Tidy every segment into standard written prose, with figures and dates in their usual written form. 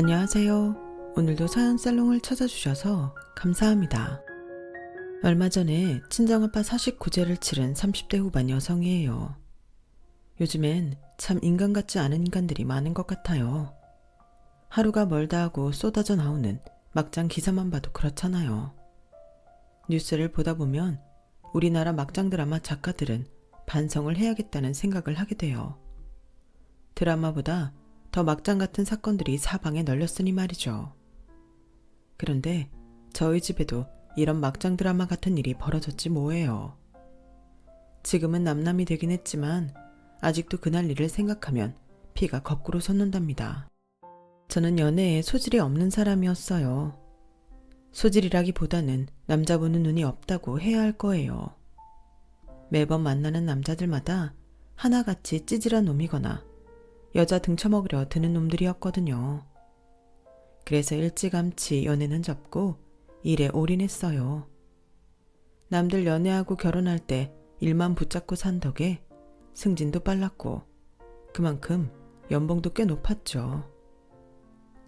안녕하세요. 오늘도 사연살롱을 찾아주셔서 감사합니다. 얼마 전에 친정아빠 49제를 치른 30대 후반 여성이에요. 요즘엔 참 인간 같지 않은 인간들이 많은 것 같아요. 하루가 멀다 하고 쏟아져 나오는 막장 기사만 봐도 그렇잖아요. 뉴스를 보다 보면 우리나라 막장 드라마 작가들은 반성을 해야겠다는 생각을 하게 돼요. 드라마보다 더 막장 같은 사건들이 사방에 널렸으니 말이죠. 그런데 저희 집에도 이런 막장 드라마 같은 일이 벌어졌지 뭐예요. 지금은 남남이 되긴 했지만 아직도 그날 일을 생각하면 피가 거꾸로 솟는답니다. 저는 연애에 소질이 없는 사람이었어요. 소질이라기보다는 남자 보는 눈이 없다고 해야 할 거예요. 매번 만나는 남자들마다 하나같이 찌질한 놈이거나 여자 등쳐먹으려 드는 놈들이었거든요. 그래서 일찌감치 연애는 접고 일에 올인했어요. 남들 연애하고 결혼할 때 일만 붙잡고 산 덕에 승진도 빨랐고 그만큼 연봉도 꽤 높았죠.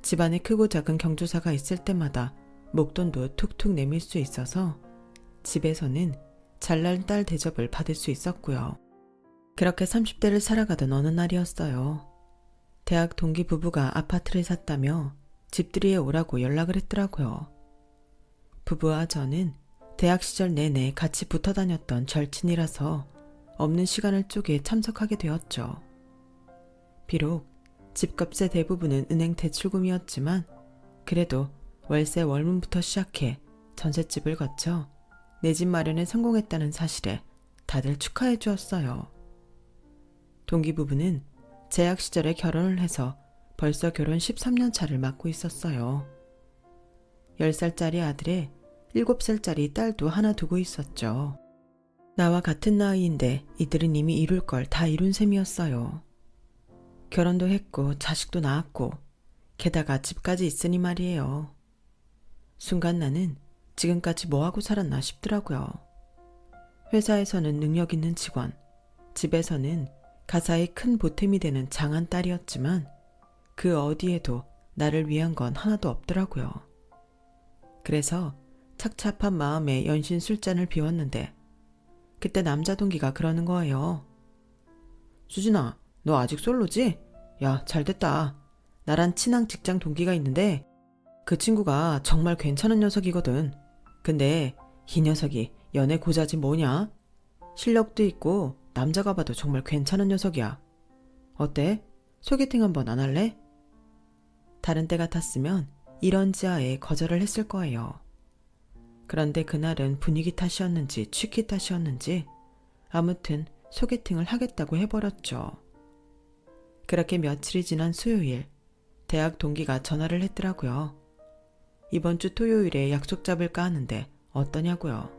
집안에 크고 작은 경조사가 있을 때마다 목돈도 툭툭 내밀 수 있어서 집에서는 잘난 딸 대접을 받을 수 있었고요. 그렇게 30대를 살아가던 어느 날이었어요. 대학 동기 부부가 아파트를 샀다며 집들이에 오라고 연락을 했더라고요. 부부와 저는 대학 시절 내내 같이 붙어 다녔던 절친이라서 없는 시간을 쪼개 참석하게 되었죠. 비록 집값의 대부분은 은행 대출금이었지만 그래도 월세 월문부터 시작해 전셋집을 거쳐 내 집 마련에 성공했다는 사실에 다들 축하해 주었어요. 동기 부부는 재학 시절에 결혼을 해서 벌써 결혼 13년 차를 맞고 있었어요. 10살짜리 아들에 7살짜리 딸도 하나 두고 있었죠. 나와 같은 나이인데 이들은 이미 이룰 걸 다 이룬 셈이었어요. 결혼도 했고 자식도 낳았고 게다가 집까지 있으니 말이에요. 순간 나는 지금까지 뭐하고 살았나 싶더라고요. 회사에서는 능력 있는 직원, 집에서는 가사의 큰 보탬이 되는 장한 딸이었지만 그 어디에도 나를 위한 건 하나도 없더라고요. 그래서 착잡한 마음에 연신 술잔을 비웠는데 그때 남자 동기가 그러는 거예요. 수진아, 너 아직 솔로지? 야, 잘됐다. 나랑 친한 직장 동기가 있는데 그 친구가 정말 괜찮은 녀석이거든. 근데 이 녀석이 연애 고자지 뭐냐? 실력도 있고 남자가 봐도 정말 괜찮은 녀석이야. 어때? 소개팅 한번 안 할래? 다른 때 같았으면 이런 지하에 거절을 했을 거예요. 그런데 그날은 분위기 탓이었는지 취기 탓이었는지 아무튼 소개팅을 하겠다고 해버렸죠. 그렇게 며칠이 지난 수요일 대학 동기가 전화를 했더라고요. 이번 주 토요일에 약속 잡을까 하는데 어떠냐고요.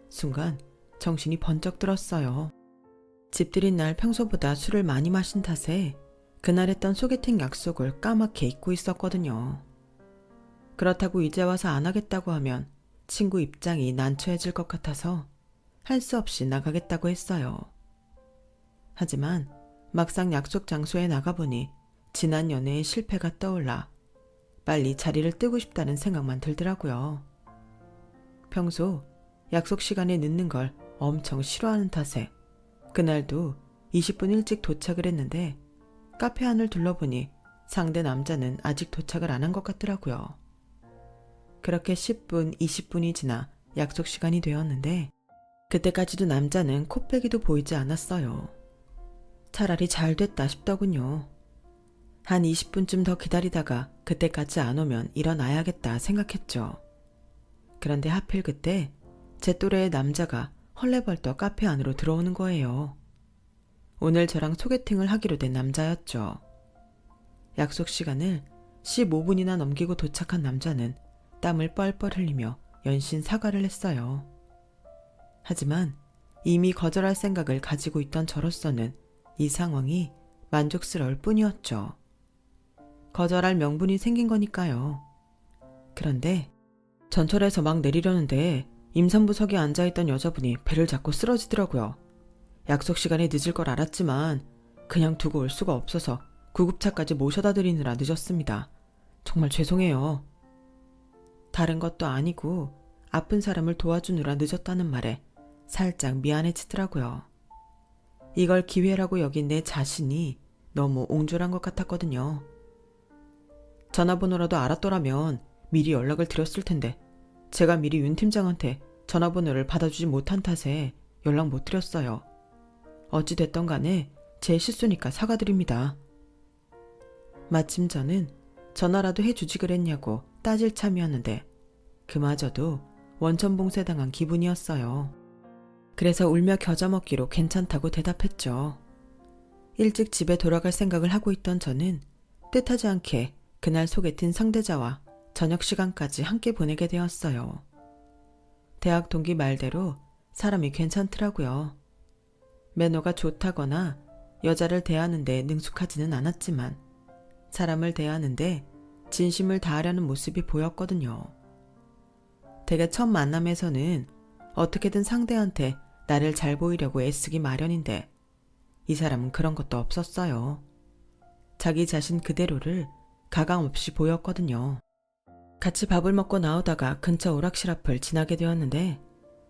순간 정신이 번쩍 들었어요. 집들인 날 평소보다 술을 많이 마신 탓에 그날 했던 소개팅 약속을 까맣게 잊고 있었거든요. 그렇다고 이제 와서 안 하겠다고 하면 친구 입장이 난처해질 것 같아서 할 수 없이 나가겠다고 했어요. 하지만 막상 약속 장소에 나가보니 지난 연애의 실패가 떠올라 빨리 자리를 뜨고 싶다는 생각만 들더라고요. 평소 약속 시간에 늦는 걸 엄청 싫어하는 탓에 그날도 20분 일찍 도착을 했는데 카페 안을 둘러보니 상대 남자는 아직 도착을 안 한 것 같더라고요. 그렇게 10분, 20분이 지나 약속 시간이 되었는데 그때까지도 남자는 코빼기도 보이지 않았어요. 차라리 잘 됐다 싶더군요. 한 20분쯤 더 기다리다가 그때까지 안 오면 일어나야겠다 생각했죠. 그런데 하필 그때 제 또래의 남자가 헐레벌떡 카페 안으로 들어오는 거예요. 오늘 저랑 소개팅을 하기로 된 남자였죠. 약속 시간을 15분이나 넘기고 도착한 남자는 땀을 뻘뻘 흘리며 연신 사과를 했어요. 하지만 이미 거절할 생각을 가지고 있던 저로서는 이 상황이 만족스러울 뿐이었죠. 거절할 명분이 생긴 거니까요. 그런데 전철에서 막 내리려는데 임산부석에 앉아있던 여자분이 배를 잡고 쓰러지더라고요. 약속 시간에 늦을 걸 알았지만 그냥 두고 올 수가 없어서 구급차까지 모셔다 드리느라 늦었습니다. 정말 죄송해요. 다른 것도 아니고 아픈 사람을 도와주느라 늦었다는 말에 살짝 미안해지더라고요. 이걸 기회라고 여긴 내 자신이 너무 옹졸한 것 같았거든요. 전화번호라도 알았더라면 미리 연락을 드렸을 텐데 제가 미리 윤 팀장한테 전화번호를 받아주지 못한 탓에 연락 못 드렸어요. 어찌됐던 간에 제 실수니까 사과드립니다. 마침 저는 전화라도 해주지 그랬냐고 따질 참이었는데 그마저도 원천봉쇄당한 기분이었어요. 그래서 울며 겨자 먹기로 괜찮다고 대답했죠. 일찍 집에 돌아갈 생각을 하고 있던 저는 뜻하지 않게 그날 소개팅 상대자와 저녁 시간까지 함께 보내게 되었어요. 대학 동기 말대로 사람이 괜찮더라고요. 매너가 좋다거나 여자를 대하는데 능숙하지는 않았지만 사람을 대하는데 진심을 다하려는 모습이 보였거든요. 되게 첫 만남에서는 어떻게든 상대한테 나를 잘 보이려고 애쓰기 마련인데 이 사람은 그런 것도 없었어요. 자기 자신 그대로를 가감없이 보였거든요. 같이 밥을 먹고 나오다가 근처 오락실 앞을 지나게 되었는데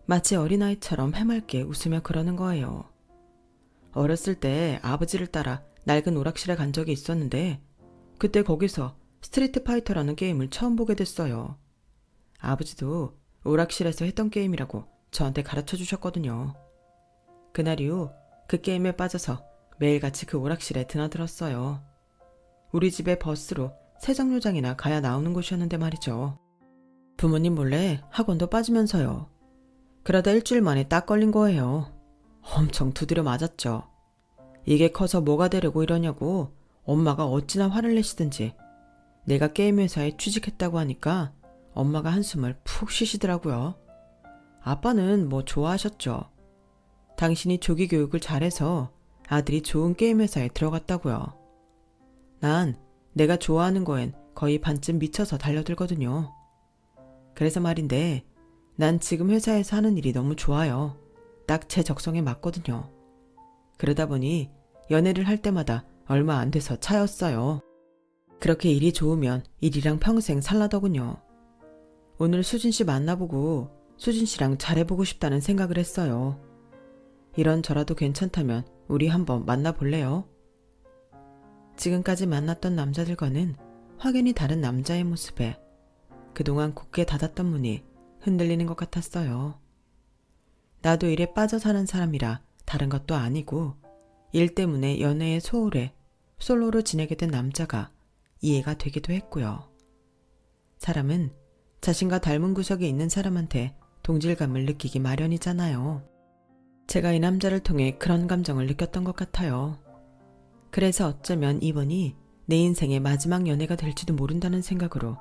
마치 어린아이처럼 해맑게 웃으며 그러는 거예요. 어렸을 때 아버지를 따라 낡은 오락실에 간 적이 있었는데 그때 거기서 스트리트 파이터라는 게임을 처음 보게 됐어요. 아버지도 오락실에서 했던 게임이라고 저한테 가르쳐 주셨거든요. 그날 이후 그 게임에 빠져서 매일같이 그 오락실에 드나들었어요. 우리 집에 버스로 세정류장이나 가야 나오는 곳이었는데 말이죠. 부모님 몰래 학원도 빠지면서요. 그러다 일주일 만에 딱 걸린 거예요. 엄청 두드려 맞았죠. 이게 커서 뭐가 되려고 이러냐고 엄마가 어찌나 화를 내시든지 내가 게임 회사에 취직했다고 하니까 엄마가 한숨을 푹 쉬시더라고요. 아빠는 뭐 좋아하셨죠. 당신이 조기 교육을 잘해서 아들이 좋은 게임 회사에 들어갔다고요. 난 내가 좋아하는 거엔 거의 반쯤 미쳐서 달려들거든요. 그래서 말인데 난 지금 회사에서 하는 일이 너무 좋아요. 딱 제 적성에 맞거든요. 그러다 보니 연애를 할 때마다 얼마 안 돼서 차였어요. 그렇게 일이 좋으면 일이랑 평생 살라더군요. 오늘 수진 씨 만나보고 수진 씨랑 잘해보고 싶다는 생각을 했어요. 이런저라도 괜찮다면 우리 한번 만나볼래요? 지금까지 만났던 남자들과는 확연히 다른 남자의 모습에 그동안 굳게 닫았던 문이 흔들리는 것 같았어요. 나도 일에 빠져 사는 사람이라 다른 것도 아니고 일 때문에 연애에 소홀해 솔로로 지내게 된 남자가 이해가 되기도 했고요. 사람은 자신과 닮은 구석이 있는 사람한테 동질감을 느끼기 마련이잖아요. 제가 이 남자를 통해 그런 감정을 느꼈던 것 같아요. 그래서 어쩌면 이번이 내 인생의 마지막 연애가 될지도 모른다는 생각으로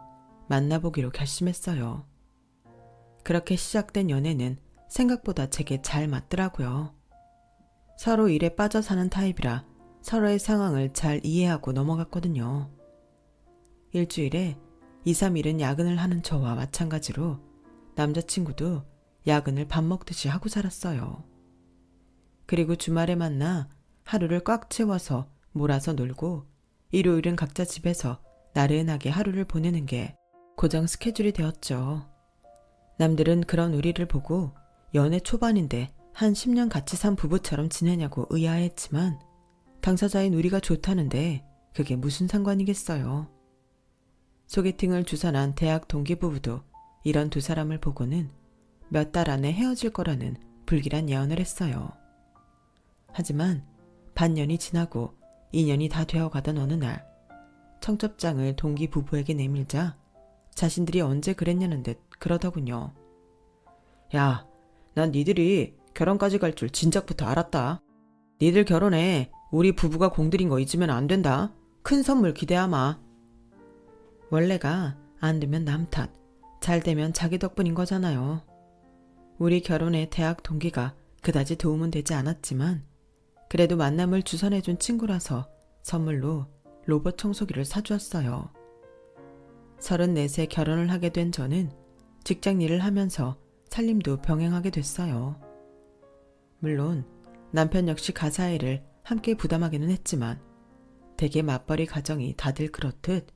만나보기로 결심했어요. 그렇게 시작된 연애는 생각보다 제게 잘 맞더라고요. 서로 일에 빠져 사는 타입이라 서로의 상황을 잘 이해하고 넘어갔거든요. 일주일에 2, 3일은 야근을 하는 저와 마찬가지로 남자친구도 야근을 밥 먹듯이 하고 살았어요. 그리고 주말에 만나 하루를 꽉 채워서 몰아서 놀고 일요일은 각자 집에서 나른하게 하루를 보내는 게 고정 스케줄이 되었죠. 남들은 그런 우리를 보고 연애 초반인데 한 10년 같이 산 부부처럼 지내냐고 의아해했지만 당사자인 우리가 좋다는데 그게 무슨 상관이겠어요. 소개팅을 주선한 대학 동기 부부도 이런 두 사람을 보고는 몇 달 안에 헤어질 거라는 불길한 예언을 했어요. 하지만 반년이 지나고 2년이 다 되어가던 어느 날 청첩장을 동기 부부에게 내밀자 자신들이 언제 그랬냐는 듯 그러더군요. 야, 난 니들이 결혼까지 갈 줄 진작부터 알았다. 니들 결혼에 우리 부부가 공들인 거 잊으면 안 된다. 큰 선물 기대하마. 원래가 안 되면 남 탓, 잘 되면 자기 덕분인 거잖아요. 우리 결혼에 대학 동기가 그다지 도움은 되지 않았지만 그래도 만남을 주선해준 친구라서 선물로 로봇 청소기를 사주었어요. 34세 결혼을 하게 된 저는 직장 일을 하면서 살림도 병행하게 됐어요. 물론 남편 역시 가사 일을 함께 부담하기는 했지만 대개 맞벌이 가정이 다들 그렇듯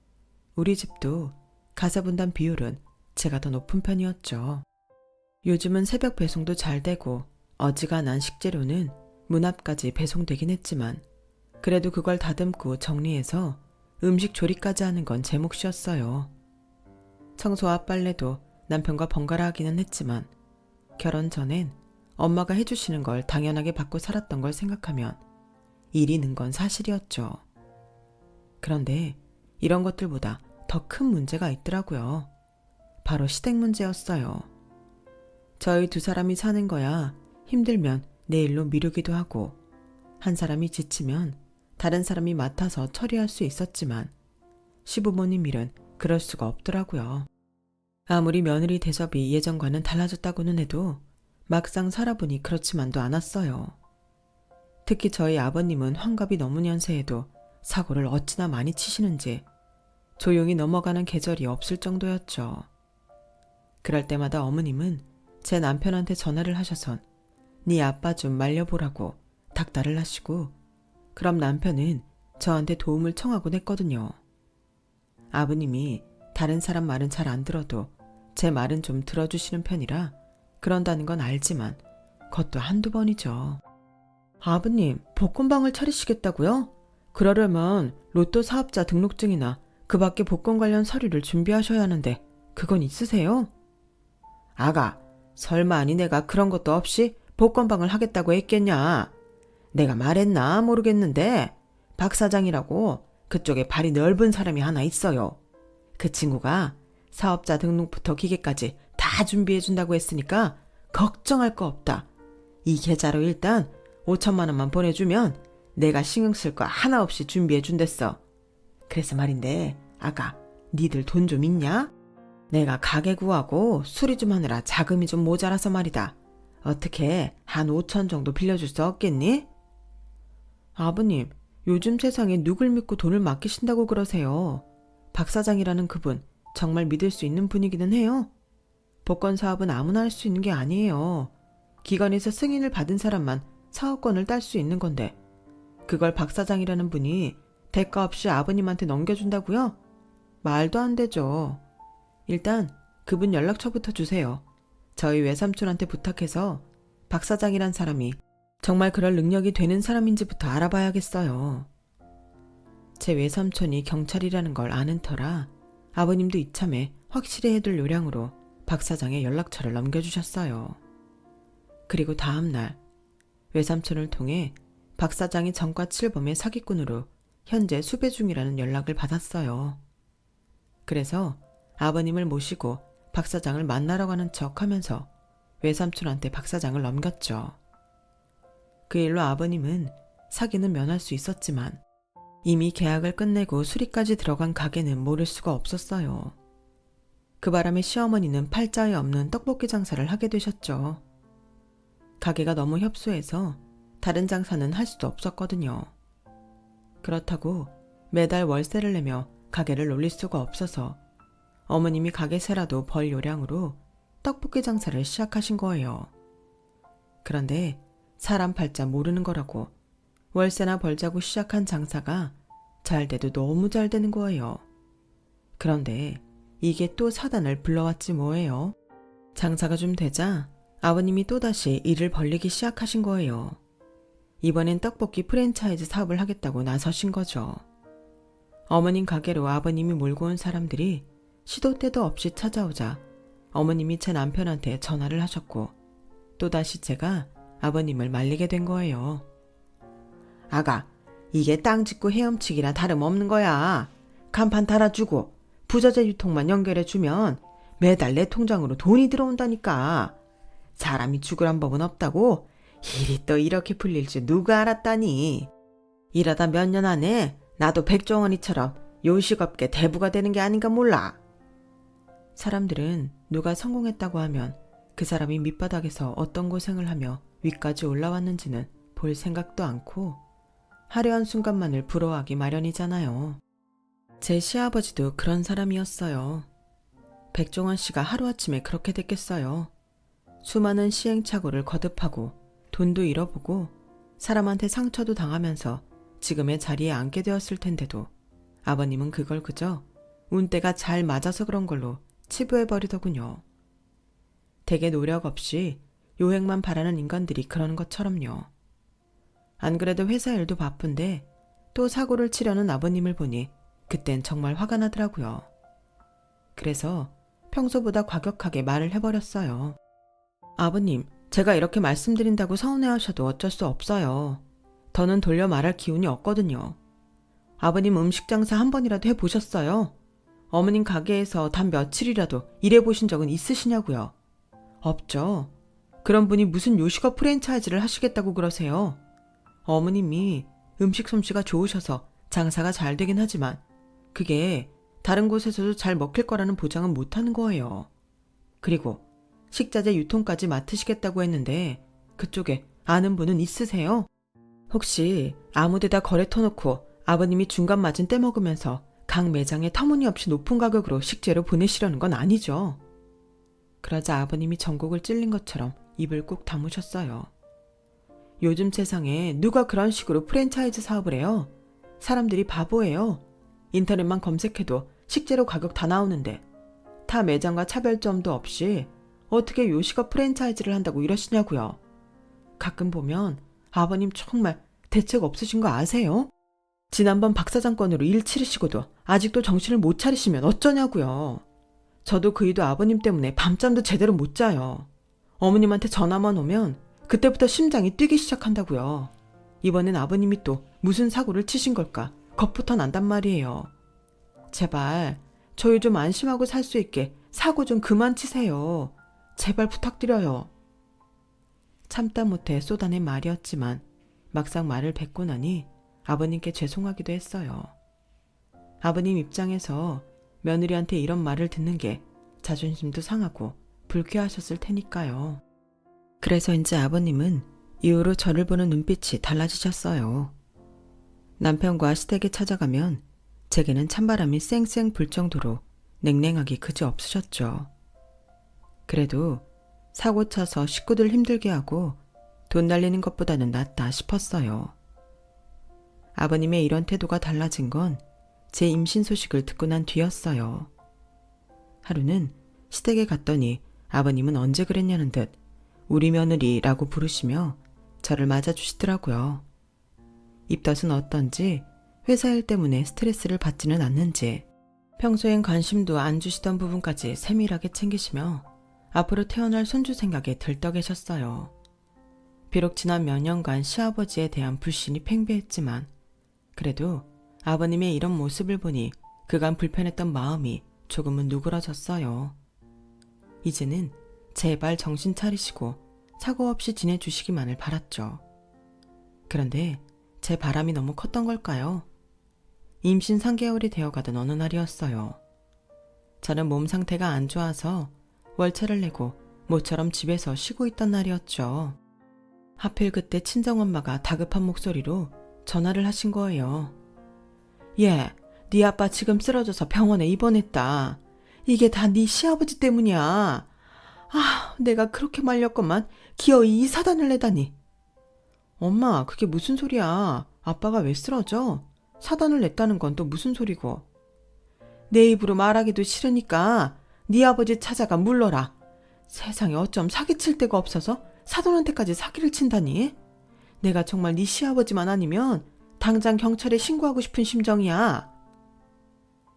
우리 집도 가사분담 비율은 제가 더 높은 편이었죠. 요즘은 새벽 배송도 잘 되고 어지간한 식재료는 문 앞까지 배송되긴 했지만 그래도 그걸 다듬고 정리해서 음식 조리까지 하는 건 제 몫이었어요. 청소와 빨래도 남편과 번갈아 하기는 했지만 결혼 전엔 엄마가 해주시는 걸 당연하게 받고 살았던 걸 생각하면 일이 는 건 사실이었죠. 그런데 이런 것들보다 더 큰 문제가 있더라고요. 바로 시댁 문제였어요. 저희 두 사람이 사는 거야 힘들면 내일로 미루기도 하고 한 사람이 지치면 다른 사람이 맡아서 처리할 수 있었지만 시부모님 일은 그럴 수가 없더라고요. 아무리 며느리 대접이 예전과는 달라졌다고는 해도 막상 살아보니 그렇지만도 않았어요. 특히 저희 아버님은 환갑이 넘은 연세에도 사고를 어찌나 많이 치시는지 조용히 넘어가는 계절이 없을 정도였죠. 그럴 때마다 어머님은 제 남편한테 전화를 하셔선 네 아빠 좀 말려보라고 닥달을 하시고 그럼 남편은 저한테 도움을 청하곤 했거든요. 아버님이 다른 사람 말은 잘 안 들어도 제 말은 좀 들어주시는 편이라 그런다는 건 알지만 그것도 한두 번이죠. 아버님, 복권방을 차리시겠다고요? 그러려면 로또 사업자 등록증이나 그 밖에 복권 관련 서류를 준비하셔야 하는데 그건 있으세요? 아가, 설마 아니 내가 그런 것도 없이 복권방을 하겠다고 했겠냐? 내가 말했나 모르겠는데 박 사장이라고 그쪽에 발이 넓은 사람이 하나 있어요. 그 친구가 사업자 등록부터 기계까지 다 준비해준다고 했으니까 걱정할 거 없다. 이 계좌로 일단 5천만 원만 보내주면 내가 신경 쓸 거 하나 없이 준비해준댔어. 그래서 말인데 아가, 니들 돈 좀 있냐? 내가 가게 구하고 수리 좀 하느라 자금이 좀 모자라서 말이다. 어떻게 한 5천 정도 빌려줄 수 없겠니? 아버님, 요즘 세상에 누굴 믿고 돈을 맡기신다고 그러세요. 박 사장이라는 그분 정말 믿을 수 있는 분이기는 해요. 복권 사업은 아무나 할 수 있는 게 아니에요. 기관에서 승인을 받은 사람만 사업권을 딸 수 있는 건데 그걸 박 사장이라는 분이 대가 없이 아버님한테 넘겨준다고요? 말도 안 되죠. 일단 그분 연락처부터 주세요. 저희 외삼촌한테 부탁해서 박 사장이란 사람이 정말 그럴 능력이 되는 사람인지부터 알아봐야겠어요. 제 외삼촌이 경찰이라는 걸 아는 터라 아버님도 이참에 확실히 해둘 요량으로 박 사장의 연락처를 넘겨주셨어요. 그리고 다음날 외삼촌을 통해 박 사장이 전과 7범의 사기꾼으로 현재 수배 중이라는 연락을 받았어요. 그래서 아버님을 모시고 박 사장을 만나러 가는 척 하면서 외삼촌한테 박 사장을 넘겼죠. 그 일로 아버님은 사기는 면할 수 있었지만 이미 계약을 끝내고 수리까지 들어간 가게는 모를 수가 없었어요. 그 바람에 시어머니는 팔자에 없는 떡볶이 장사를 하게 되셨죠. 가게가 너무 협소해서 다른 장사는 할 수도 없었거든요. 그렇다고 매달 월세를 내며 가게를 올릴 수가 없어서 어머님이 가게세라도 벌 요량으로 떡볶이 장사를 시작하신 거예요. 그런데 사람 팔자 모르는 거라고 월세나 벌자고 시작한 장사가 잘 돼도 너무 잘 되는 거예요. 그런데 이게 또 사단을 불러왔지 뭐예요. 장사가 좀 되자 아버님이 또다시 일을 벌리기 시작하신 거예요. 이번엔 떡볶이 프랜차이즈 사업을 하겠다고 나서신 거죠. 어머님 가게로 아버님이 몰고 온 사람들이 시도 때도 없이 찾아오자 어머님이 제 남편한테 전화를 하셨고 또다시 제가 아버님을 말리게 된 거예요. 아가, 이게 땅 짓고 헤엄치기나 다름없는 거야. 간판 달아주고 부자재 유통만 연결해주면 매달 내 통장으로 돈이 들어온다니까. 사람이 죽으란 법은 없다고 일이 또 이렇게 풀릴 줄 누가 알았다니. 일하다 몇 년 안에 나도 백종원이처럼 요식업계 대부가 되는 게 아닌가 몰라. 사람들은 누가 성공했다고 하면 그 사람이 밑바닥에서 어떤 고생을 하며 위까지 올라왔는지는 볼 생각도 않고 화려한 순간만을 부러워하기 마련이잖아요. 제 시아버지도 그런 사람이었어요. 백종원 씨가 하루아침에 그렇게 됐겠어요. 수많은 시행착오를 거듭하고 돈도 잃어보고 사람한테 상처도 당하면서 지금의 자리에 앉게 되었을 텐데도 아버님은 그걸 그저 운때가 잘 맞아서 그런 걸로 치부해버리더군요. 대개 노력 없이 요행만 바라는 인간들이 그러는 것처럼요. 안 그래도 회사 일도 바쁜데 또 사고를 치려는 아버님을 보니 그땐 정말 화가 나더라고요. 그래서 평소보다 과격하게 말을 해버렸어요. 아버님, 제가 이렇게 말씀드린다고 서운해하셔도 어쩔 수 없어요. 더는 돌려 말할 기운이 없거든요. 아버님 음식 장사 한 번이라도 해보셨어요? 어머님 가게에서 단 며칠이라도 일해보신 적은 있으시냐고요? 없죠. 그런 분이 무슨 요식업 프랜차이즈를 하시겠다고 그러세요? 어머님이 음식 솜씨가 좋으셔서 장사가 잘 되긴 하지만 그게 다른 곳에서도 잘 먹힐 거라는 보장은 못하는 거예요. 그리고 식자재 유통까지 맡으시겠다고 했는데 그쪽에 아는 분은 있으세요? 혹시 아무데다 거래 터놓고 아버님이 중간 마진 떼먹으면서 각 매장에 터무니없이 높은 가격으로 식재료 보내시려는 건 아니죠? 그러자 아버님이 전곡을 찔린 것처럼 입을 꾹 다무셨어요. 요즘 세상에 누가 그런 식으로 프랜차이즈 사업을 해요? 사람들이 바보예요. 인터넷만 검색해도 식재료 가격 다 나오는데 타 매장과 차별점도 없이 어떻게 요식업 프랜차이즈를 한다고 이러시냐고요. 가끔 보면 아버님 정말 대책 없으신 거 아세요? 지난번 박사장 건으로 일 치르시고도 아직도 정신을 못 차리시면 어쩌냐고요. 저도 그 일도 아버님 때문에 밤잠도 제대로 못 자요. 어머님한테 전화만 오면 그때부터 심장이 뛰기 시작한다고요. 이번엔 아버님이 또 무슨 사고를 치신 걸까 겁부터 난단 말이에요. 제발 저희 좀 안심하고 살 수 있게 사고 좀 그만 치세요. 제발 부탁드려요. 참다 못해 쏟아낸 말이었지만 막상 말을 뱉고 나니 아버님께 죄송하기도 했어요. 아버님 입장에서 며느리한테 이런 말을 듣는 게 자존심도 상하고 불쾌하셨을 테니까요. 그래서인지 아버님은 이후로 저를 보는 눈빛이 달라지셨어요. 남편과 시댁에 찾아가면 제게는 찬바람이 쌩쌩 불 정도로 냉랭하기 그지없으셨죠. 그래도 사고 차서 식구들 힘들게 하고 돈 날리는 것보다는 낫다 싶었어요. 아버님의 이런 태도가 달라진 건 제 임신 소식을 듣고 난 뒤였어요. 하루는 시댁에 갔더니 아버님은 언제 그랬냐는 듯 우리 며느리라고 부르시며 저를 맞아주시더라고요. 입덧은 어떤지 회사 일 때문에 스트레스를 받지는 않는지 평소엔 관심도 안 주시던 부분까지 세밀하게 챙기시며 앞으로 태어날 손주 생각에 들떠 계셨어요. 비록 지난 몇 년간 시아버지에 대한 불신이 팽배했지만 그래도 아버님의 이런 모습을 보니 그간 불편했던 마음이 조금은 누그러졌어요. 이제는 제발 정신 차리시고 사고 없이 지내주시기만을 바랐죠. 그런데 제 바람이 너무 컸던 걸까요? 임신 3개월이 되어가던 어느 날이었어요. 저는 몸 상태가 안 좋아서 월차를 내고 모처럼 집에서 쉬고 있던 날이었죠. 하필 그때 친정엄마가 다급한 목소리로 전화를 하신 거예요. 얘, 네 아빠 지금 쓰러져서 병원에 입원했다. 이게 다 네 시아버지 때문이야. 아, 내가 그렇게 말렸건만 기어이 이 사단을 내다니. 엄마, 그게 무슨 소리야. 아빠가 왜 쓰러져? 사단을 냈다는 건 또 무슨 소리고. 내 입으로 말하기도 싫으니까 네 아버지 찾아가 물러라. 세상에 어쩜 사기칠 데가 없어서 사돈한테까지 사기를 친다니. 내가 정말 네 시아버지만 아니면 당장 경찰에 신고하고 싶은 심정이야.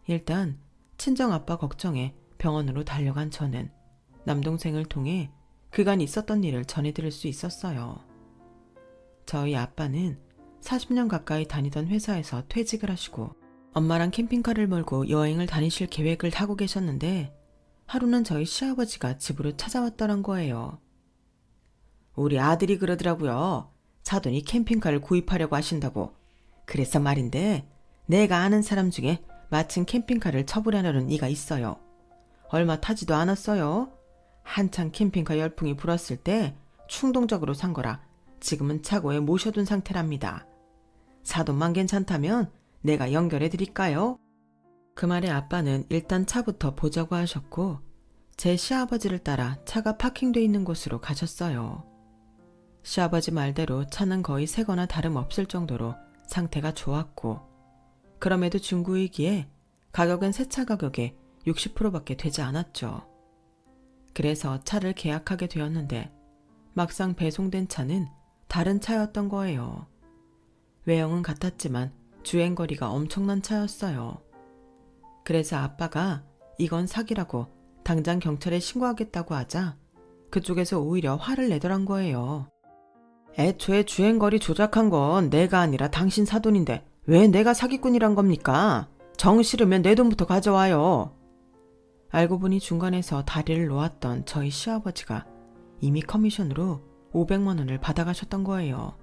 일단 친정아빠 걱정에 병원으로 달려간 저는 남동생을 통해 그간 있었던 일을 전해드릴 수 있었어요. 저희 아빠는 40년 가까이 다니던 회사에서 퇴직을 하시고 엄마랑 캠핑카를 몰고 여행을 다니실 계획을 하고 계셨는데 하루는 저희 시아버지가 집으로 찾아왔더란 거예요. 우리 아들이 그러더라고요. 사돈이 캠핑카를 구입하려고 하신다고. 그래서 말인데 내가 아는 사람 중에 마침 캠핑카를 처분하려는 이가 있어요. 얼마 타지도 않았어요. 한창 캠핑카 열풍이 불었을 때 충동적으로 산 거라 지금은 차고에 모셔둔 상태랍니다. 사돈만 괜찮다면 내가 연결해 드릴까요? 그 말에 아빠는 일단 차부터 보자고 하셨고 제 시아버지를 따라 차가 파킹돼 있는 곳으로 가셨어요. 시아버지 말대로 차는 거의 새거나 다름없을 정도로 상태가 좋았고 그럼에도 중고이기에 가격은 새 차 가격의 60%밖에 되지 않았죠. 그래서 차를 계약하게 되었는데 막상 배송된 차는 다른 차였던 거예요. 외형은 같았지만 주행거리가 엄청난 차였어요. 그래서 아빠가 이건 사기라고 당장 경찰에 신고하겠다고 하자 그쪽에서 오히려 화를 내더란 거예요. 애초에 주행거리 조작한 건 내가 아니라 당신 사돈인데 왜 내가 사기꾼이란 겁니까? 정 싫으면 내 돈부터 가져와요. 알고 보니 중간에서 다리를 놓았던 저희 시아버지가 이미 커미션으로 500만 원을 받아가셨던 거예요.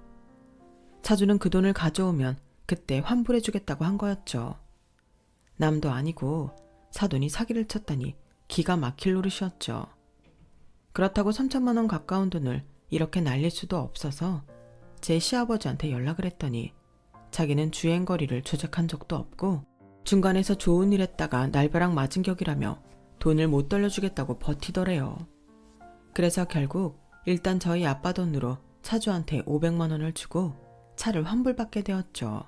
차주는 그 돈을 가져오면 그때 환불해주겠다고 한 거였죠. 남도 아니고 사돈이 사기를 쳤다니 기가 막힐 노릇이었죠. 그렇다고 3천만 원 가까운 돈을 이렇게 날릴 수도 없어서 제 시아버지한테 연락을 했더니 자기는 주행거리를 조작한 적도 없고 중간에서 좋은 일 했다가 날벼락 맞은 격이라며 돈을 못 돌려주겠다고 버티더래요. 그래서 결국 일단 저희 아빠 돈으로 차주한테 500만 원을 주고 차를 환불받게 되었죠.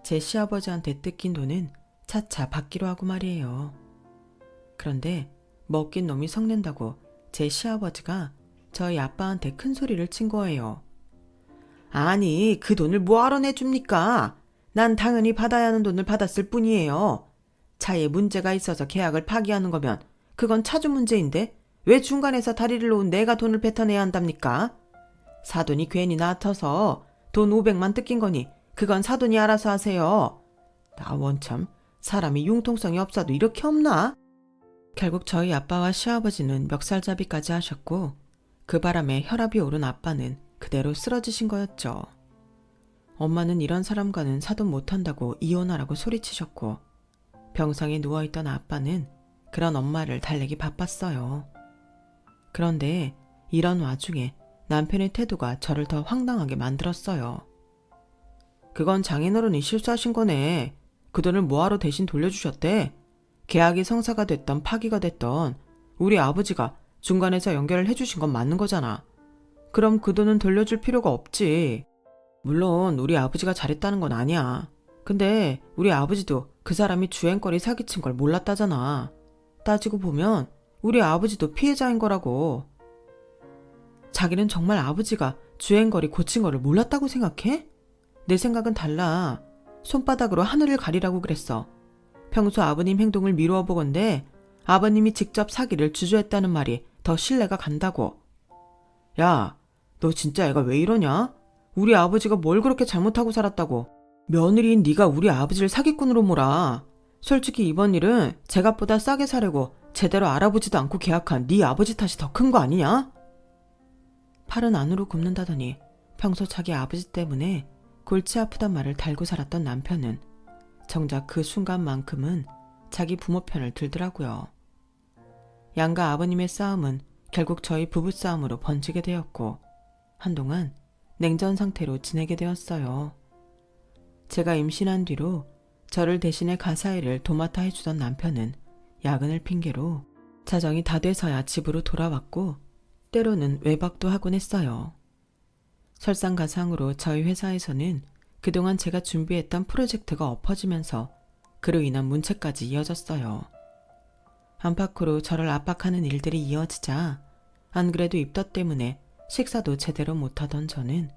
제 시아버지한테 뜯긴 돈은 차차 받기로 하고 말이에요. 그런데 먹긴 놈이 성낸다고 제 시아버지가 저희 아빠한테 큰 소리를 친 거예요. 아니, 그 돈을 뭐하러 내줍니까? 난 당연히 받아야 하는 돈을 받았을 뿐이에요. 차에 문제가 있어서 계약을 파기하는 거면 그건 차주 문제인데 왜 중간에서 다리를 놓은 내가 돈을 뱉어내야 한답니까? 사돈이 괜히 나타서 돈 500만 뜯긴 거니 그건 사돈이 알아서 하세요. 나 원참 사람이 융통성이 없어도 이렇게 없나? 결국 저희 아빠와 시아버지는 멱살잡이까지 하셨고 그 바람에 혈압이 오른 아빠는 그대로 쓰러지신 거였죠. 엄마는 이런 사람과는 사돈 못한다고 이혼하라고 소리치셨고 병상에 누워있던 아빠는 그런 엄마를 달래기 바빴어요. 그런데 이런 와중에 남편의 태도가 저를 더 황당하게 만들었어요. 그건 장인어른이 실수하신 거네. 그 돈을 뭐하러 대신 돌려주셨대? 계약이 성사가 됐던 파기가 됐던 우리 아버지가 중간에서 연결을 해주신 건 맞는 거잖아. 그럼 그 돈은 돌려줄 필요가 없지. 물론 우리 아버지가 잘했다는 건 아니야. 근데 우리 아버지도 그 사람이 주행거리 사기친 걸 몰랐다잖아. 따지고 보면 우리 아버지도 피해자인 거라고. 자기는 정말 아버지가 주행거리 고친 거를 몰랐다고 생각해? 내 생각은 달라. 손바닥으로 하늘을 가리라고 그랬어. 평소 아버님 행동을 미루어 보건대 아버님이 직접 사기를 주저했다는 말이 더 신뢰가 간다고. 야, 너 진짜 애가 왜 이러냐? 우리 아버지가 뭘 그렇게 잘못하고 살았다고 며느리인 네가 우리 아버지를 사기꾼으로 몰아. 솔직히 이번 일은 제값보다 싸게 사려고 제대로 알아보지도 않고 계약한 네 아버지 탓이 더 큰 거 아니냐? 팔은 안으로 굽는다더니 평소 자기 아버지 때문에 골치 아프단 말을 달고 살았던 남편은 정작 그 순간만큼은 자기 부모 편을 들더라고요. 양가 아버님의 싸움은 결국 저희 부부싸움으로 번지게 되었고 한동안 냉전 상태로 지내게 되었어요. 제가 임신한 뒤로 저를 대신해 가사일을 도맡아 해주던 남편은 야근을 핑계로 자정이 다 돼서야 집으로 돌아왔고 때로는 외박도 하곤 했어요. 설상가상으로 저희 회사에서는 그동안 제가 준비했던 프로젝트가 엎어지면서 그로 인한 문체까지 이어졌어요. 안팎으로 저를 압박하는 일들이 이어지자 안 그래도 입덧 때문에 식사도 제대로 못하던 저는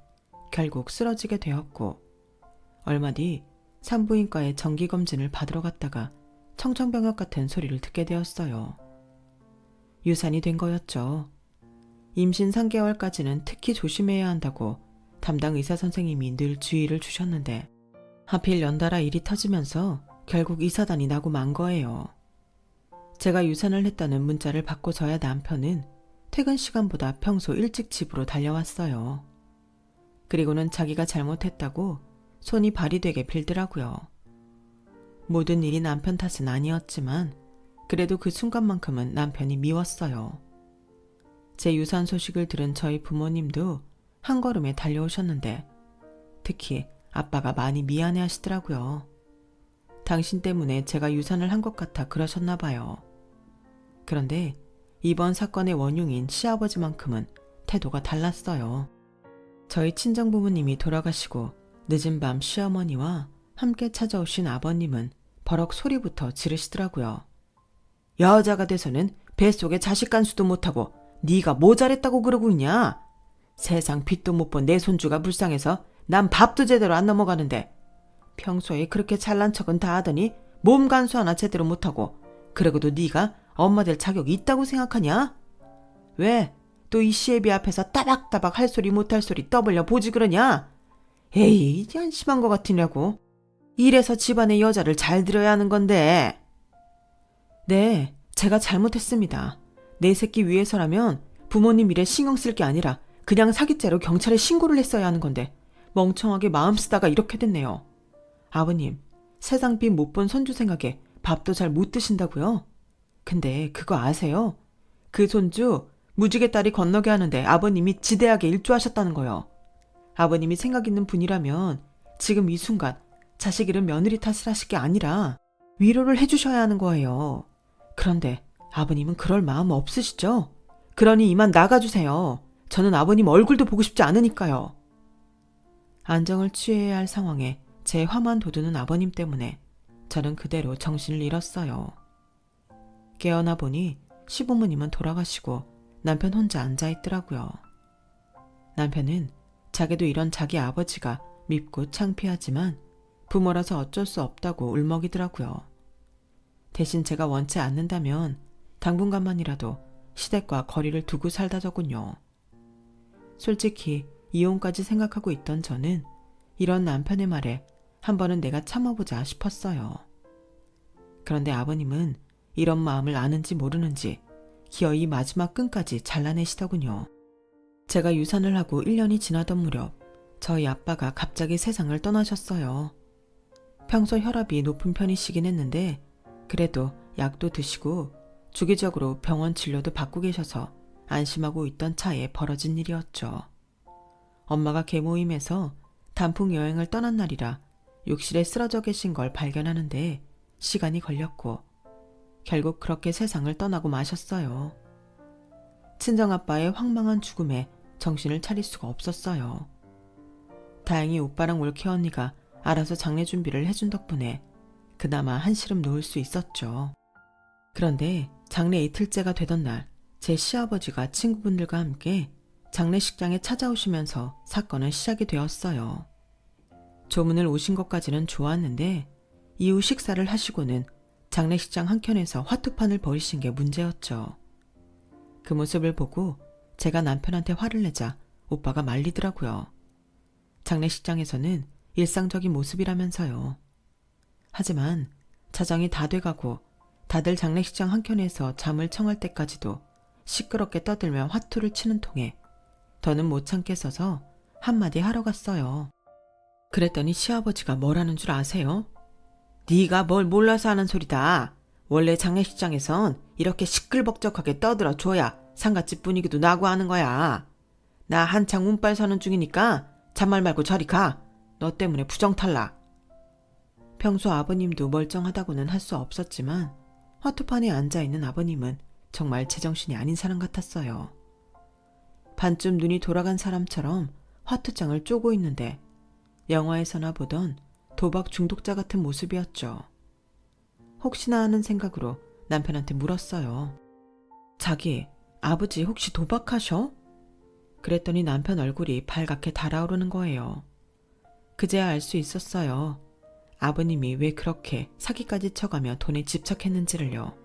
결국 쓰러지게 되었고 얼마 뒤 산부인과에 정기검진을 받으러 갔다가 청천벽력 같은 소리를 듣게 되었어요. 유산이 된 거였죠. 임신 3개월까지는 특히 조심해야 한다고 담당 의사 선생님이 늘 주의를 주셨는데 하필 연달아 일이 터지면서 결국 이사단이 나고 만 거예요. 제가 유산을 했다는 문자를 받고서야 남편은 퇴근 시간보다 평소 일찍 집으로 달려왔어요. 그리고는 자기가 잘못했다고 손이 발이 되게 빌더라고요. 모든 일이 남편 탓은 아니었지만 그래도 그 순간만큼은 남편이 미웠어요. 제 유산 소식을 들은 저희 부모님도 한 걸음에 달려오셨는데 특히 아빠가 많이 미안해 하시더라고요. 당신 때문에 제가 유산을 한 것 같아 그러셨나 봐요. 그런데 이번 사건의 원흉인 시아버지만큼은 태도가 달랐어요. 저희 친정부모님이 돌아가시고 늦은 밤 시어머니와 함께 찾아오신 아버님은 버럭 소리부터 지르시더라고요. 여자가 돼서는 뱃속에 자식 간수도 못하고 네가 뭐 잘했다고 그러고 있냐? 세상 빛도 못 본 내 손주가 불쌍해서 난 밥도 제대로 안 넘어가는데 평소에 그렇게 잘난 척은 다 하더니 몸 간수 하나 제대로 못하고 그러고도 네가 엄마 될 자격이 있다고 생각하냐? 왜 또 이 시애비 앞에서 따박따박 할 소리 못할 소리 떠벌려 보지 그러냐? 에이, 한심한 것 같으냐고. 이래서 집안의 여자를 잘 들여야 하는 건데. 네, 제가 잘못했습니다. 내 새끼 위해서라면 부모님 일에 신경 쓸 게 아니라 그냥 사기죄로 경찰에 신고를 했어야 하는 건데 멍청하게 마음 쓰다가 이렇게 됐네요. 아버님, 세상 빛 못 본 손주 생각에 밥도 잘 못 드신다고요? 근데 그거 아세요? 그 손주 무지개 다리 건너게 하는데 아버님이 지대하게 일조하셨다는 거요. 아버님이 생각 있는 분이라면 지금 이 순간 자식 잃은 며느리 탓을 하실 게 아니라 위로를 해주셔야 하는 거예요. 그런데 아버님은 그럴 마음 없으시죠? 그러니 이만 나가주세요. 저는 아버님 얼굴도 보고 싶지 않으니까요. 안정을 취해야 할 상황에 제 화만 돋우는 아버님 때문에 저는 그대로 정신을 잃었어요. 깨어나 보니 시부모님은 돌아가시고 남편 혼자 앉아있더라고요. 남편은 자기도 이런 자기 아버지가 밉고 창피하지만 부모라서 어쩔 수 없다고 울먹이더라고요. 대신 제가 원치 않는다면 당분간만이라도 시댁과 거리를 두고 살다더군요. 솔직히 이혼까지 생각하고 있던 저는 이런 남편의 말에 한 번은 내가 참아보자 싶었어요. 그런데 아버님은 이런 마음을 아는지 모르는지 기어이 마지막 끈까지 잘라내시더군요. 제가 유산을 하고 1년이 지나던 무렵 저희 아빠가 갑자기 세상을 떠나셨어요. 평소 혈압이 높은 편이시긴 했는데 그래도 약도 드시고 주기적으로 병원 진료도 받고 계셔서 안심하고 있던 차에 벌어진 일이었죠. 엄마가 계모임에서 단풍 여행을 떠난 날이라 욕실에 쓰러져 계신 걸 발견하는데 시간이 걸렸고 결국 그렇게 세상을 떠나고 마셨어요. 친정아빠의 황망한 죽음에 정신을 차릴 수가 없었어요. 다행히 오빠랑 올케 언니가 알아서 장례 준비를 해준 덕분에 그나마 한시름 놓을 수 있었죠. 그런데 장례 이틀째가 되던 날 제 시아버지가 친구분들과 함께 장례식장에 찾아오시면서 사건은 시작이 되었어요. 조문을 오신 것까지는 좋았는데 이후 식사를 하시고는 장례식장 한켠에서 화투판을 벌이신 게 문제였죠. 그 모습을 보고 제가 남편한테 화를 내자 오빠가 말리더라고요. 장례식장에서는 일상적인 모습이라면서요. 하지만 자정이 다 돼가고 다들 장례식장 한켠에서 잠을 청할 때까지도 시끄럽게 떠들며 화투를 치는 통에 더는 못 참겠어서 한마디 하러 갔어요. 그랬더니 시아버지가 뭐라는 줄 아세요? 네가 뭘 몰라서 하는 소리다. 원래 장례식장에선 이렇게 시끌벅적하게 떠들어 줘야 상갓집 분위기도 나고 하는 거야. 나 한창 운빨 서는 중이니까 잔말 말고 저리 가. 너 때문에 부정탈락. 평소 아버님도 멀쩡하다고는 할 수 없었지만 화투판에 앉아있는 아버님은 정말 제정신이 아닌 사람 같았어요. 반쯤 눈이 돌아간 사람처럼 화투장을 쪼고 있는데 영화에서나 보던 도박 중독자 같은 모습이었죠. 혹시나 하는 생각으로 남편한테 물었어요. 자기, 아버지 혹시 도박하셔? 그랬더니 남편 얼굴이 발갛게 달아오르는 거예요. 그제야 알 수 있었어요. 아버님이 왜 그렇게 사기까지 쳐가며 돈에 집착했는지를요.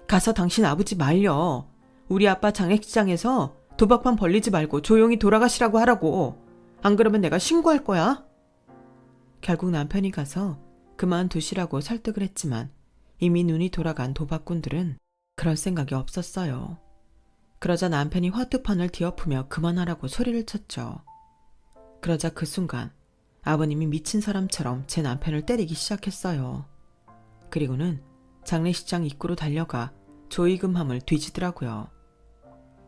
가서 당신 아버지 말려. 우리 아빠 장례식장에서 도박판 벌리지 말고 조용히 돌아가시라고 하라고. 안 그러면 내가 신고할 거야. 결국 남편이 가서 그만두시라고 설득을 했지만 이미 눈이 돌아간 도박꾼들은 그럴 생각이 없었어요. 그러자 남편이 화투판을 뒤엎으며 그만하라고 소리를 쳤죠. 그러자 그 순간 아버님이 미친 사람처럼 제 남편을 때리기 시작했어요. 그리고는 장례식장 입구로 달려가 조이금함을 뒤지더라고요.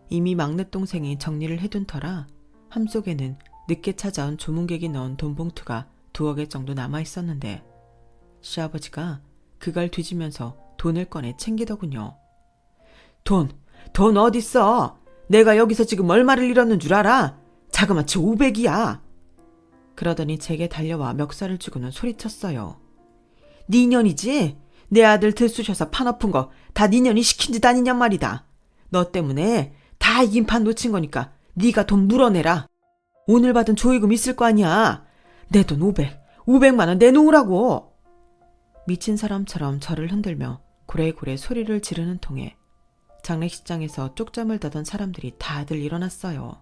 이미 막내 동생이 정리를 해둔 터라 함 속에는 늦게 찾아온 조문객이 넣은 돈 봉투가 2억 엔 정도 남아있었는데 시아버지가 그걸 뒤지면서 돈을 꺼내 챙기더군요. 돈 어딨어? 내가 여기서 지금 얼마를 잃었는 줄 알아? 자그마치 500이야. 그러더니 제게 달려와 멱살을 쥐고는 소리쳤어요. 네 년이지? 내 아들 들쑤셔서 판 엎은 거 다 네 년이 시킨 짓 아니냔 말이다. 너 때문에 다 이긴 판 놓친 거니까 네가 돈 물어내라. 오늘 받은 조의금 있을 거 아니야. 내 돈 500만 원 내놓으라고. 미친 사람처럼 저를 흔들며 고래고래 소리를 지르는 통에 장례식장에서 쪽잠을 자던 사람들이 다들 일어났어요.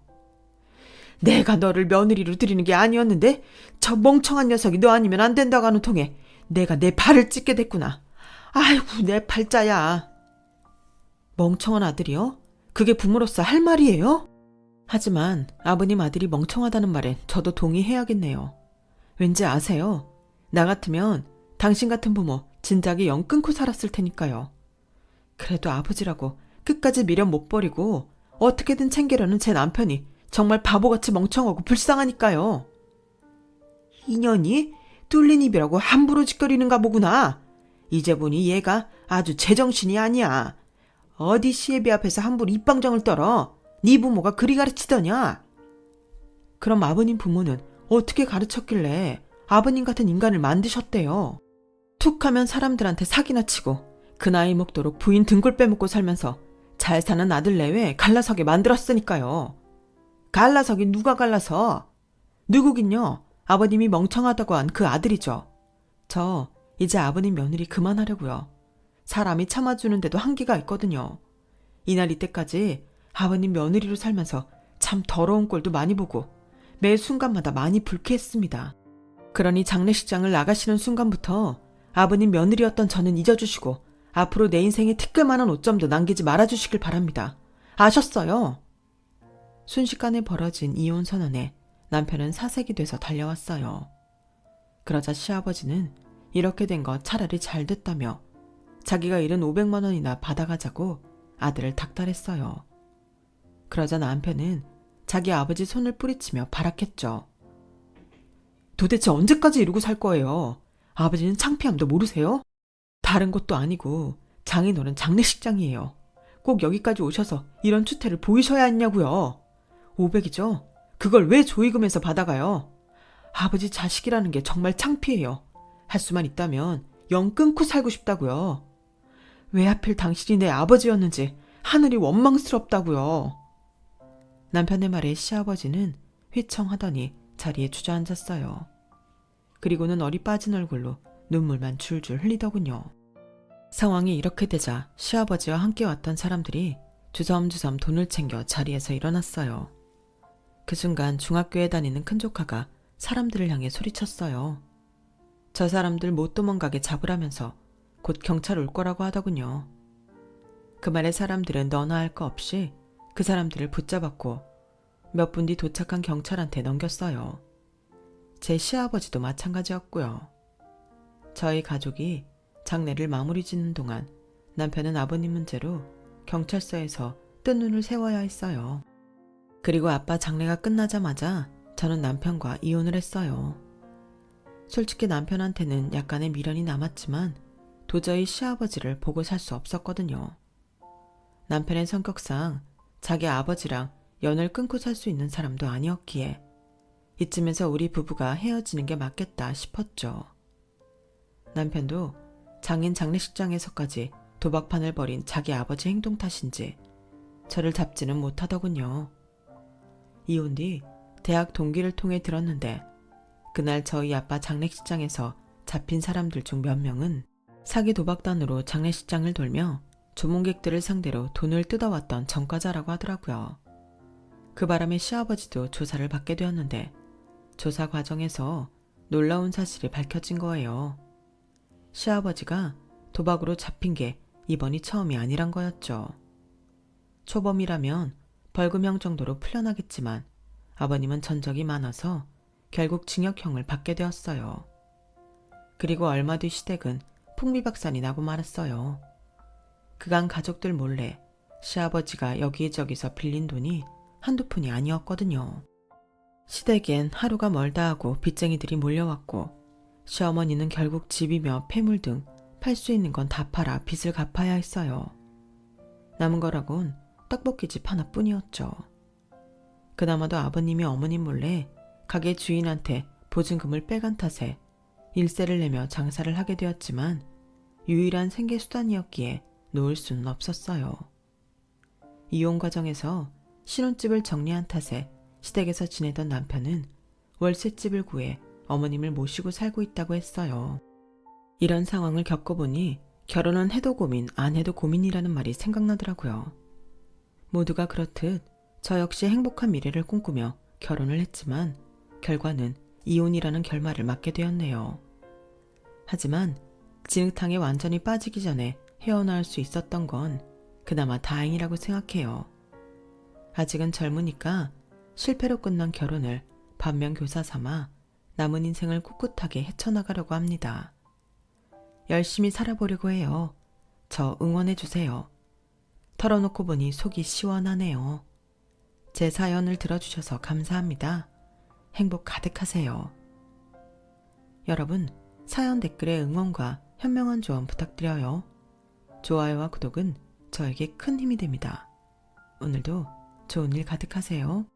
내가 너를 며느리로 들이는 게 아니었는데 저 멍청한 녀석이 너 아니면 안 된다고 하는 통에 내가 내 발을 찢게 됐구나. 아이고 내 팔자야. 멍청한 아들이요? 그게 부모로서 할 말이에요? 하지만 아버님 아들이 멍청하다는 말에 저도 동의해야겠네요. 왠지 아세요? 나 같으면 당신 같은 부모 진작에 영 끊고 살았을 테니까요. 그래도 아버지라고 끝까지 미련 못 버리고 어떻게든 챙기려는 제 남편이 정말 바보같이 멍청하고 불쌍하니까요. 인연이 뚫린 입이라고 함부로 짓거리는가 보구나. 이제 보니 얘가 아주 제정신이 아니야. 어디 시애비 앞에서 함부로 입방정을 떨어. 네 부모가 그리 가르치더냐. 그럼 아버님 부모는 어떻게 가르쳤길래 아버님 같은 인간을 만드셨대요. 툭 하면 사람들한테 사기나 치고 그 나이 먹도록 부인 등골 빼먹고 살면서 잘 사는 아들 내외 갈라서게 만들었으니까요. 갈라서긴 누가 갈라서? 누구긴요. 아버님이 멍청하다고 한 그 아들이죠. 저 이제 아버님 며느리 그만하려고요. 사람이 참아주는데도 한계가 있거든요. 이날 이때까지 아버님 며느리로 살면서 참 더러운 꼴도 많이 보고 매 순간마다 많이 불쾌했습니다. 그러니 장례식장을 나가시는 순간부터 아버님 며느리였던 저는 잊어주시고 앞으로 내 인생에 티끌만한 오점도 남기지 말아주시길 바랍니다. 아셨어요? 순식간에 벌어진 이혼 선언에 남편은 사색이 돼서 달려왔어요. 그러자 시아버지는 이렇게 된 거 차라리 잘 됐다며 자기가 잃은 500만 원이나 받아가자고 아들을 닥달했어요. 그러자 남편은 자기 아버지 손을 뿌리치며 발악했죠. 도대체 언제까지 이러고 살 거예요? 아버지는 창피함도 모르세요? 다른 곳도 아니고 장인어른 장례식장이에요. 꼭 여기까지 오셔서 이런 추태를 보이셔야 했냐고요. 500이죠? 그걸 왜 조의금에서 받아가요? 아버지 자식이라는 게 정말 창피해요. 할 수만 있다면 영 끊고 살고 싶다고요. 왜 하필 당신이 내 아버지였는지 하늘이 원망스럽다고요. 남편의 말에 시아버지는 휘청하더니 자리에 주저앉았어요. 그리고는 얼이 빠진 얼굴로 눈물만 줄줄 흘리더군요. 상황이 이렇게 되자 시아버지와 함께 왔던 사람들이 주섬주섬 돈을 챙겨 자리에서 일어났어요. 그 순간 중학교에 다니는 큰조카가 사람들을 향해 소리쳤어요. 저 사람들 못 도망가게 잡으라면서 곧 경찰 올 거라고 하더군요. 그 말에 사람들은 너나 할 거 없이 그 사람들을 붙잡았고 몇 분 뒤 도착한 경찰한테 넘겼어요. 제 시아버지도 마찬가지였고요. 저희 가족이 장례를 마무리 짓는 동안 남편은 아버님 문제로 경찰서에서 뜬 눈을 세워야 했어요. 그리고 아빠 장례가 끝나자마자 저는 남편과 이혼을 했어요. 솔직히 남편한테는 약간의 미련이 남았지만 도저히 시아버지를 보고 살 수 없었거든요. 남편의 성격상 자기 아버지랑 연을 끊고 살 수 있는 사람도 아니었기에 이쯤에서 우리 부부가 헤어지는 게 맞겠다 싶었죠. 남편도 장인 장례식장에서까지 도박판을 벌인 자기 아버지 행동 탓인지 저를 잡지는 못하더군요. 이혼 뒤 대학 동기를 통해 들었는데 그날 저희 아빠 장례식장에서 잡힌 사람들 중 몇 명은 사기 도박단으로 장례식장을 돌며 조문객들을 상대로 돈을 뜯어왔던 전과자라고 하더라고요. 그 바람에 시아버지도 조사를 받게 되었는데 조사 과정에서 놀라운 사실이 밝혀진 거예요. 시아버지가 도박으로 잡힌 게 이번이 처음이 아니란 거였죠. 초범이라면 벌금형 정도로 풀려나겠지만 아버님은 전적이 많아서 결국 징역형을 받게 되었어요. 그리고 얼마 뒤 시댁은 풍비박산이 나고 말았어요. 그간 가족들 몰래 시아버지가 여기저기서 빌린 돈이 한두 푼이 아니었거든요. 시댁엔 하루가 멀다 하고 빚쟁이들이 몰려왔고 시어머니는 결국 집이며 폐물 등 팔 수 있는 건 다 팔아 빚을 갚아야 했어요. 남은 거라곤 떡볶이집 하나뿐이었죠. 그나마도 아버님이 어머님 몰래 가게 주인한테 보증금을 빼간 탓에 일세를 내며 장사를 하게 되었지만 유일한 생계 수단이었기에 놓을 수는 없었어요. 이혼 과정에서 신혼집을 정리한 탓에 시댁에서 지내던 남편은 월세집을 구해 어머님을 모시고 살고 있다고 했어요. 이런 상황을 겪어보니 결혼은 해도 고민, 안 해도 고민이라는 말이 생각나더라고요. 모두가 그렇듯 저 역시 행복한 미래를 꿈꾸며 결혼을 했지만 결과는 이혼이라는 결말을 맞게 되었네요. 하지만 진흙탕에 완전히 빠지기 전에 헤어나올 수 있었던 건 그나마 다행이라고 생각해요. 아직은 젊으니까 실패로 끝난 결혼을 반면교사 삼아 남은 인생을 꿋꿋하게 헤쳐나가려고 합니다. 열심히 살아보려고 해요. 저 응원해주세요. 털어놓고 보니 속이 시원하네요. 제 사연을 들어주셔서 감사합니다. 행복 가득하세요. 여러분, 사연 댓글에 응원과 현명한 조언 부탁드려요. 좋아요와 구독은 저에게 큰 힘이 됩니다. 오늘도 좋은 일 가득하세요.